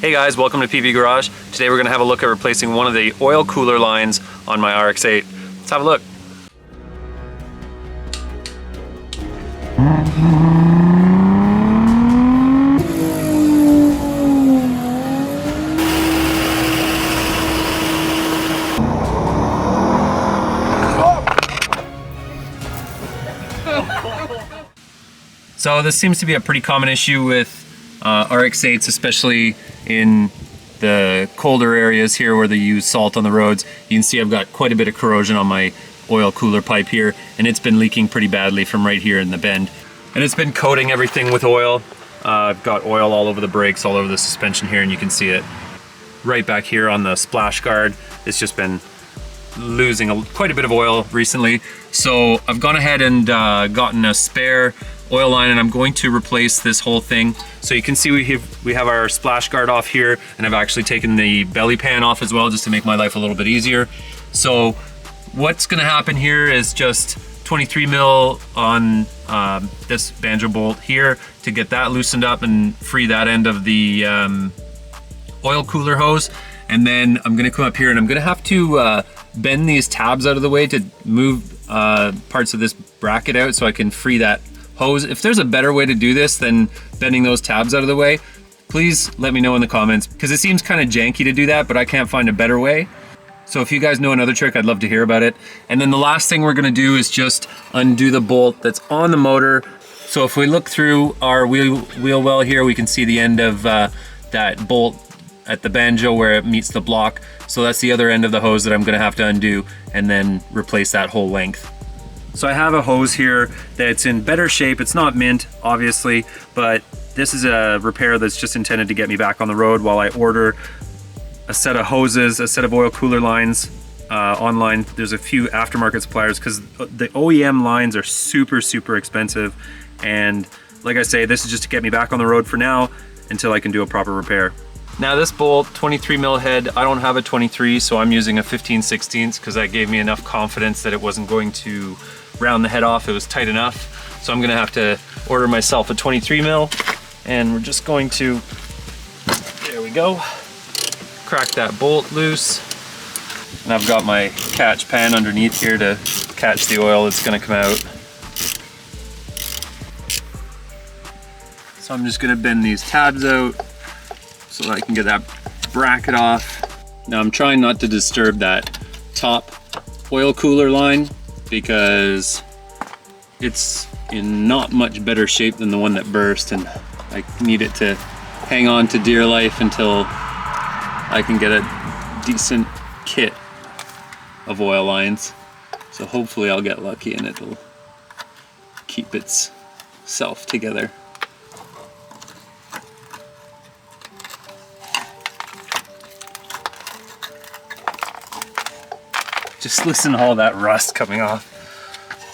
Hey guys, welcome to PV Garage. Today we're going to have a look at replacing one of the oil cooler lines on my RX-8. Let's have a look. So this seems to be a pretty common issue with RX-8s, especially in the colder areas here where they use salt on the roads. You can see I've got quite a bit of corrosion on my oil cooler pipe here, and it's been leaking pretty badly from right here in the bend. And it's been coating everything with oil. I've got oil all over the brakes, all over the suspension here, and you can see it right back here on the splash guard. It's just been losing quite a bit of oil recently. So I've gone ahead and gotten a spare oil line, and I'm going to replace this whole thing. So you can see we have our splash guard off here, and I've actually taken the belly pan off as well, just to make my life a little bit easier. So what's gonna happen here is just 23 mil on this banjo bolt here to get that loosened up and free that end of the oil cooler hose. And then I'm gonna come up here and I'm gonna have to bend these tabs out of the way to move parts of this bracket out so I can free that hose. If there's a better way to do this than bending those tabs out of the way, please let me know in the comments, because it seems kind of janky to do that, but I can't find a better way. So if you guys know another trick, I'd love to hear about it. And then the last thing we're gonna do is just undo the bolt that's on the motor. So if we look through our wheel well here, we can see the end of that bolt at the banjo where it meets the block. So that's the other end of the hose that I'm gonna have to undo and then replace that whole length. So I have a hose here that's in better shape. It's not mint, obviously, but this is a repair that's just intended to get me back on the road while I order a set of hoses, a set of oil cooler lines online. There's a few aftermarket suppliers because the OEM lines are super, super expensive. And like I say, this is just to get me back on the road for now until I can do a proper repair. Now this bolt, 23 mil head, I don't have a 23, so I'm using a 15/16 because that gave me enough confidence that it wasn't going to round the head off. It was tight enough. So I'm gonna have to order myself a 23 mil, and we're just going to, there we go, crack that bolt loose. And I've got my catch pan underneath here to catch the oil that's gonna come out. So I'm just gonna bend these tabs out so that I can get that bracket off. Now I'm trying not to disturb that top oil cooler line because it's in not much better shape than the one that burst, and I need it to hang on to dear life until I can get a decent kit of oil lines. So hopefully I'll get lucky and it'll keep itself together. Just listen to all that rust coming off.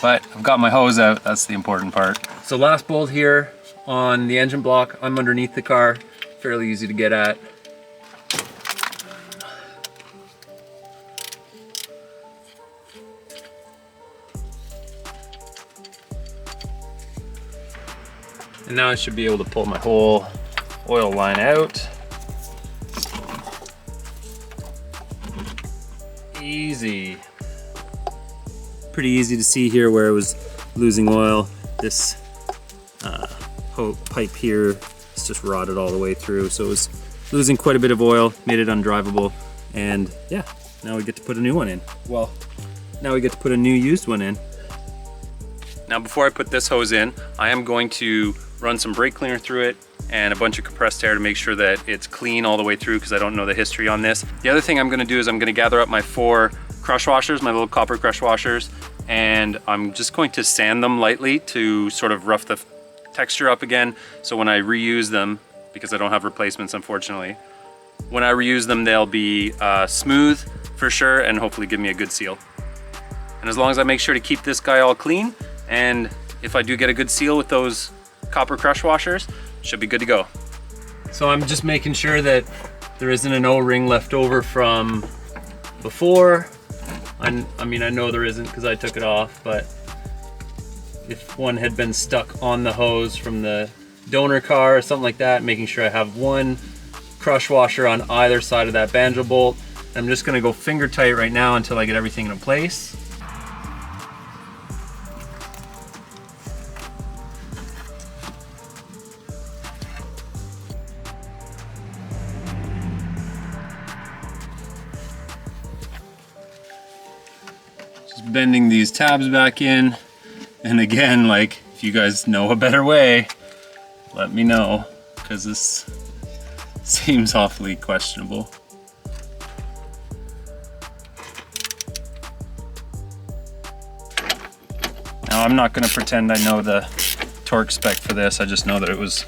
But I've got my hose out, that's the important part. So last bolt here on the engine block. I'm underneath the car, fairly easy to get at. And now I should be able to pull my whole oil line out. Easy. Pretty easy to see here where it was losing oil. This pipe here is just rotted all the way through, so it was losing quite a bit of oil, made it undrivable, and yeah, now we get to put a new one in. Well, now we get to put a new used one in. Now before I put this hose in, I am going to run some brake cleaner through it and a bunch of compressed air to make sure that it's clean all the way through, because I don't know the history on this. The other thing I'm gonna do is I'm gonna gather up my 4 crush washers, my little copper crush washers, and I'm just going to sand them lightly to sort of rough the texture up again. So when I reuse them, because I don't have replacements unfortunately, when I reuse them they'll be smooth for sure and hopefully give me a good seal. And as long as I make sure to keep this guy all clean, and if I do get a good seal with those copper crush washers, should be good to go. So I'm just making sure that there isn't an O-ring left over from before. I mean, I know there isn't because I took it off, but if one had been stuck on the hose from the donor car or something like that, making sure I have one crush washer on either side of that banjo bolt. I'm just gonna go finger tight right now until I get everything in place. Just bending these tabs back in. And again, like, if you guys know a better way, let me know, because this seems awfully questionable. Now, I'm not gonna pretend I know the torque spec for this. I just know that it was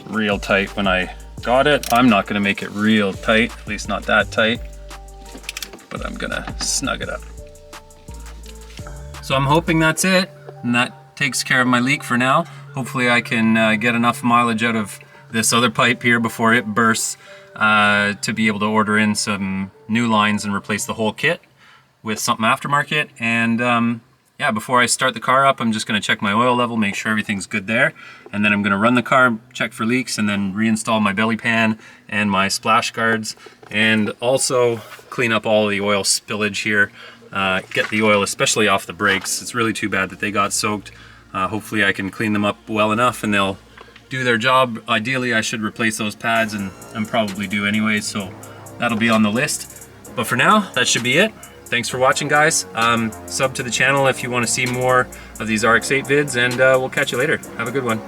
real tight when I got it. I'm not gonna make it real tight, at least not that tight, but I'm gonna snug it up. So I'm hoping that's it, and that takes care of my leak for now. Hopefully I can get enough mileage out of this other pipe here before it bursts to be able to order in some new lines and replace the whole kit with something aftermarket. And yeah, before I start the car up, I'm just gonna check my oil level, make sure everything's good there. And then I'm gonna run the car, check for leaks, and then reinstall my belly pan and my splash guards. And also clean up all the oil spillage here. Get the oil especially off the brakes. It's really too bad that they got soaked. Hopefully I can clean them up well enough and they'll do their job. Ideally I should replace those pads, and I'm probably due anyway, so that'll be on the list. But for now, that should be it. Thanks for watching, guys. Sub to the channel if you want to see more of these RX-8 vids, and we'll catch you later. Have a good one.